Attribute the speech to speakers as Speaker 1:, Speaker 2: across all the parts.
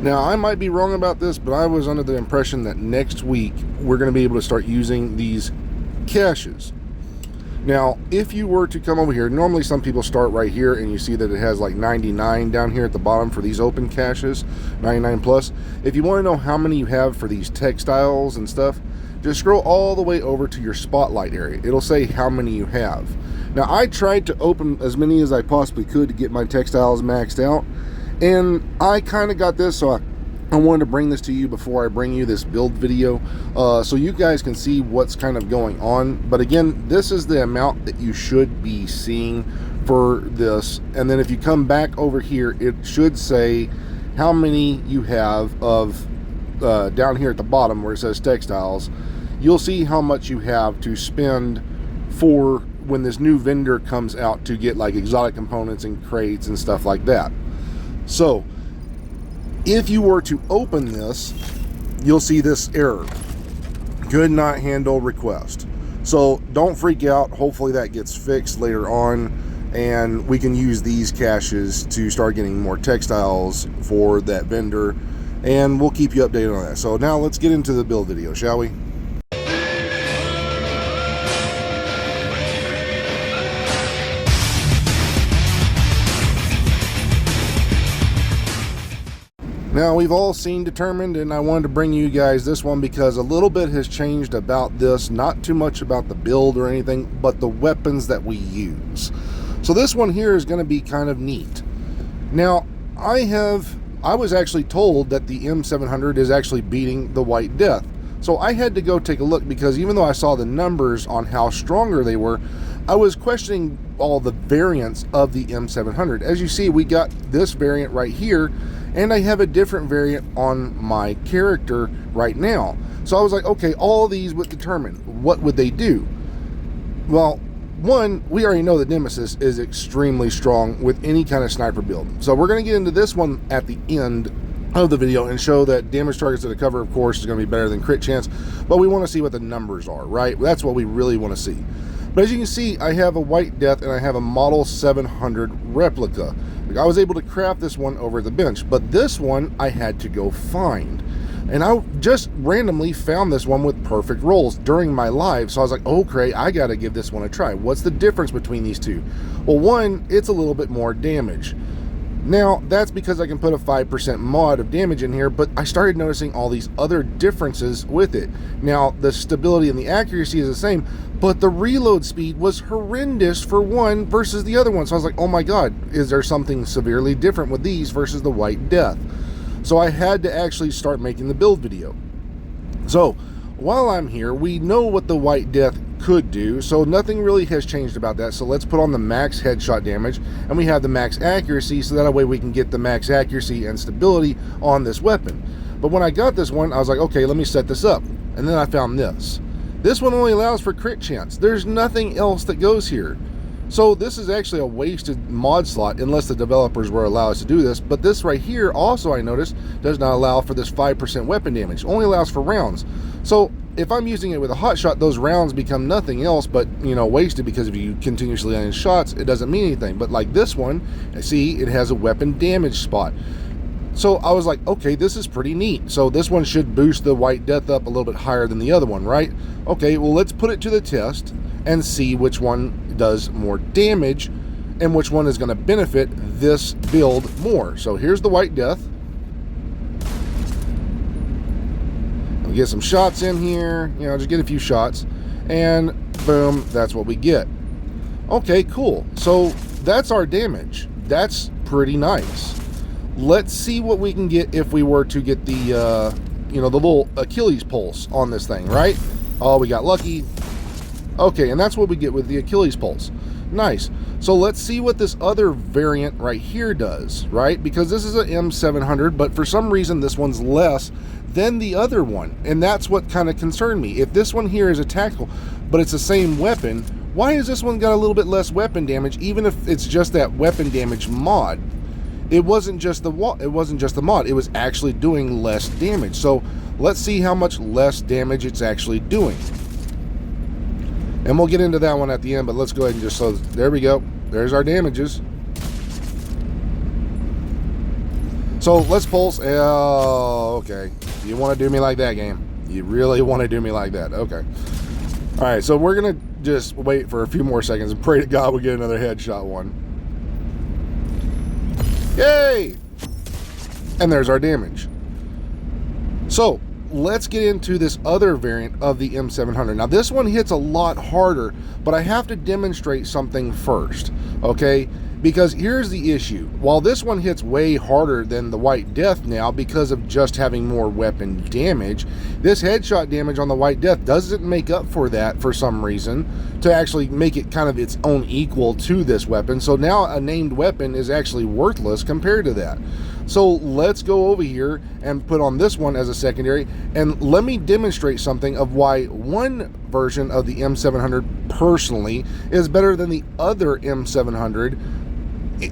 Speaker 1: Now, I might be wrong about this, but I was under the impression that next week we're going to be able to start using these caches. Now, if you were to come over here, normally some people start right here and you see that it has like 99 down here at the bottom for these open caches, 99 plus. If you want to know how many you have for these textiles and stuff, just scroll all the way over to your spotlight area. It'll say how many you have. Now, I tried to open as many as I possibly could to get my textiles maxed out, and I kind of got this, so I wanted to bring this to you before I bring you this build video, so you guys can see what's kind of going on. But again, this is the amount that you should be seeing for this. And then if you come back over here, it should say how many you have of down here at the bottom where it says textiles. You'll see how much you have to spend for when this new vendor comes out to get like exotic components and crates and stuff like that. So if you were to open this, you'll see this error, could not handle request. So don't freak out. Hopefully that gets fixed later on and we can use these caches to start getting more textiles for that vendor, and we'll keep you updated on that. So now let's get into the build video, shall we? Now, we've all seen Determined, and I wanted to bring you guys this one because a little bit has changed about this. Not too much about the build or anything, but the weapons that we use. So this one here is going to be kind of neat. Now, I was actually told that the M700 is actually beating the White Death. So I had to go take a look, because even though I saw the numbers on how stronger they were, I was questioning all the variants of the M700. As you see, we got this variant right here, and I have a different variant on my character right now. So I was like, okay, all these would determine what would they do. Well, one, we already know that Nemesis is extremely strong with any kind of sniper build. So we're going to get into this one at the end of the video and show that damage targets to the cover, of course, is going to be better than crit chance, but we want to see what the numbers are, right? That's what we really want to see. But as you can see, I have a White Death and I have a Model 700 replica. I was able to craft this one over the bench, but this one I had to go find. And I just randomly found this one with perfect rolls during my live. So I was like, okay, I got to give this one a try. What's the difference between these two? Well, one, it's a little bit more damage. Now, that's because I can put a 5% mod of damage in here, but I started noticing all these other differences with it. Now, the stability and the accuracy is the same, but the reload speed was horrendous for one versus the other one. So I was like, oh my God, is there something severely different with these versus the White Death? So I had to actually start making the build video. So while I'm here, we know what the White Death could do, so nothing really has changed about that. So let's put on the max headshot damage, and we have the max accuracy, so that way we can get the max accuracy and stability on this weapon. But when I got this one, I was like, okay, let me set this up. And then I found this. This one only allows for crit chance. There's nothing else that goes here. So this is actually a wasted mod slot unless the developers were allowed us to do this. But this right here also, I noticed, does not allow for this 5% weapon damage. It only allows for rounds. So if I'm using it with a Hotshot, those rounds become nothing else but, you know, wasted, because if you continuously land shots, it doesn't mean anything. But like this one, see, it has a weapon damage spot. So I was like, okay, this is pretty neat. So this one should boost the White Death up a little bit higher than the other one, right? Okay, well, let's put it to the test and see which one does more damage and which one is going to benefit this build more. So here's the White Death. We'll get some shots in here, you know, just get a few shots, and boom, that's what we get. Okay, cool. So that's our damage. That's pretty nice. Let's see what we can get if we were to get the, you know, the little Achilles pulse on this thing, right? Oh, we got lucky. Okay, and that's what we get with the Achilles pulse. Nice. So let's see what this other variant right here does, right? Because this is an M700, but for some reason this one's less than the other one. And that's what kind of concerned me. If this one here is a tactical, but it's the same weapon, why has this one got a little bit less weapon damage, even if it's just that weapon damage mod? It wasn't just the mod, it was actually doing less damage. So let's see how much less damage it's actually doing. And we'll get into that one at the end, but let's go ahead and just, so there we go. There's our damages. So let's pulse. Oh, okay. You want to do me like that, game? You really want to do me like that? Okay. All right, so we're going to just wait for a few more seconds and pray to God we get another headshot one. Yay! And there's our damage. So let's get into this other variant of the M700. Now this one hits a lot harder, but I have to demonstrate something first, okay? Because here's the issue. While this one hits way harder than the White Death now because of just having more weapon damage, this headshot damage on the White Death doesn't make up for that for some reason to actually make it kind of its own equal to this weapon. So now a named weapon is actually worthless compared to that. So let's go over here and put on this one as a secondary, and let me demonstrate something of why one version of the M700 personally is better than the other M700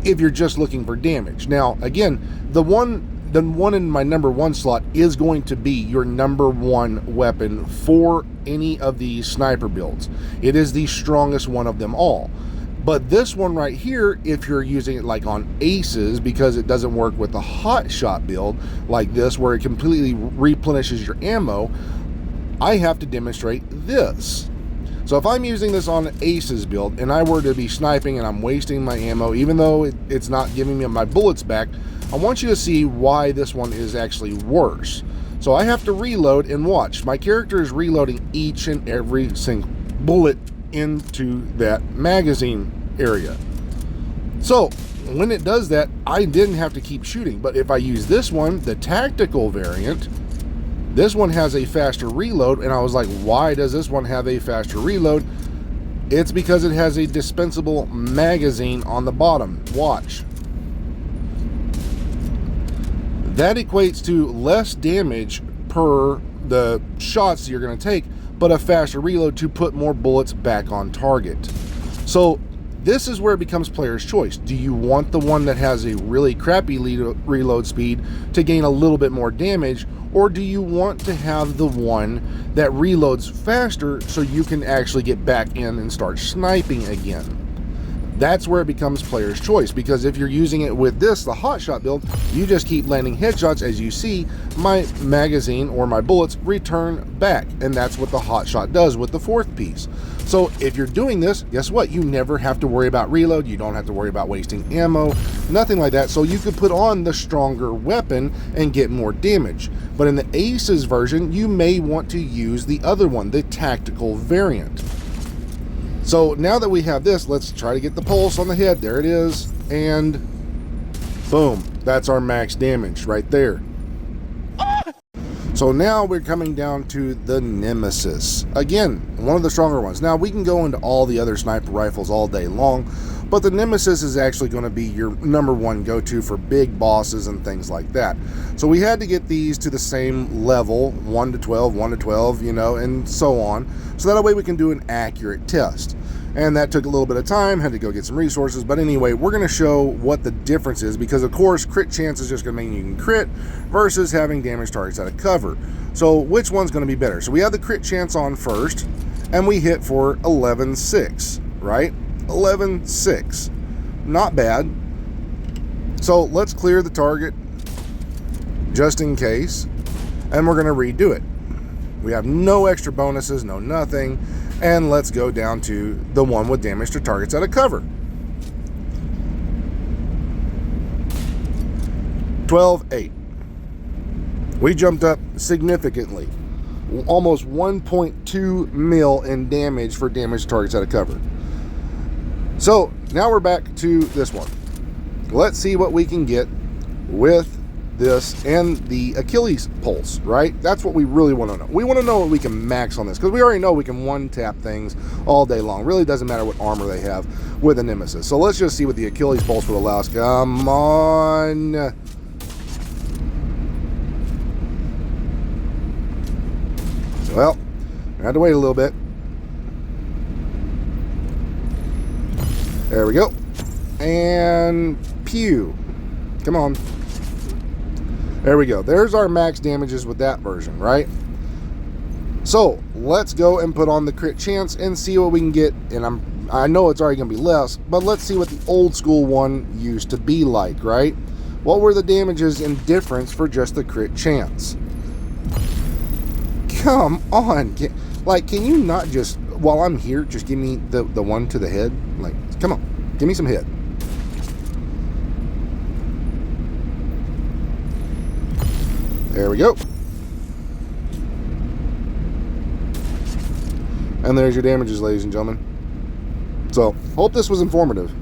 Speaker 1: if you're just looking for damage. Now again, the one in my number one slot is going to be your number one weapon for any of these sniper builds. It is the strongest one of them all. But this one right here, if you're using it like on aces, because it doesn't work with the Hotshot build like this, where it completely replenishes your ammo, I have to demonstrate this. So if I'm using this on aces build and I were to be sniping and I'm wasting my ammo, even though it's not giving me my bullets back, I want you to see why this one is actually worse. So I have to reload, and watch. My character is reloading each and every single bullet into that magazine area. So when it does that, I didn't have to keep shooting. But if I use this one, the tactical variant, this one has a faster reload, and I was like, why does this one have a faster reload? It's because it has a dispensable magazine on the bottom. Watch. That equates to less damage per the shots you're going to take, but a faster reload to put more bullets back on target. So this is where it becomes player's choice. Do you want the one that has a really crappy reload speed to gain a little bit more damage, or do you want to have the one that reloads faster so you can actually get back in and start sniping again? That's where it becomes player's choice, because if you're using it with this, the Hotshot build, you just keep landing headshots. As you see, my magazine or my bullets return back, and that's what the Hotshot does with the fourth piece. So if you're doing this, guess what? You never have to worry about reload. You don't have to worry about wasting ammo, nothing like that. So you could put on the stronger weapon and get more damage. But in the Aces version, you may want to use the other one, the tactical variant. So now that we have this, let's try to get the pulse on the head. There it is. And boom, that's our max damage right there. So now we're coming down to the Nemesis. Again, one of the stronger ones. Now we can go into all the other sniper rifles all day long, but the Nemesis is actually going to be your number one go-to for big bosses and things like that. So we had to get these to the same level, 1 to 12, 1 to 12, you know, and so on. So that way we can do an accurate test. And that took a little bit of time, had to go get some resources. But anyway, we're going to show what the difference is, because of course crit chance is just going to mean you can crit versus having damage targets out of cover. So which one's going to be better? So we have the crit chance on first, and we hit for 11.6, right? 11.6. Not bad. So let's clear the target just in case, and we're going to redo it. We have no extra bonuses, no nothing. And let's go down to the one with damage to targets out of cover. 12.8. We jumped up significantly. Almost 1.2 mil in damage for damage to targets out of cover. So now we're back to this one. Let's see what we can get with this and the Achilles pulse, right? That's what we really want to know. We want to know what we can max on this, because we already know we can one-tap things all day long. Really doesn't matter what armor they have with a Nemesis. So let's just see what the Achilles pulse would allow us. Come on. Well, I had to wait a little bit. There we go. And pew. Come on. There we go. There's our max damages with that version, right? So let's go and put on the crit chance and see what we can get. And I know it's already going to be less, but let's see what the old school one used to be like, right? What were the damages in difference for just the crit chance? Come on. Can you not just, while I'm here, just give me the one to the head? Like, come on. Give me some hit. There we go. And there's your damages, ladies and gentlemen. So, hope this was informative.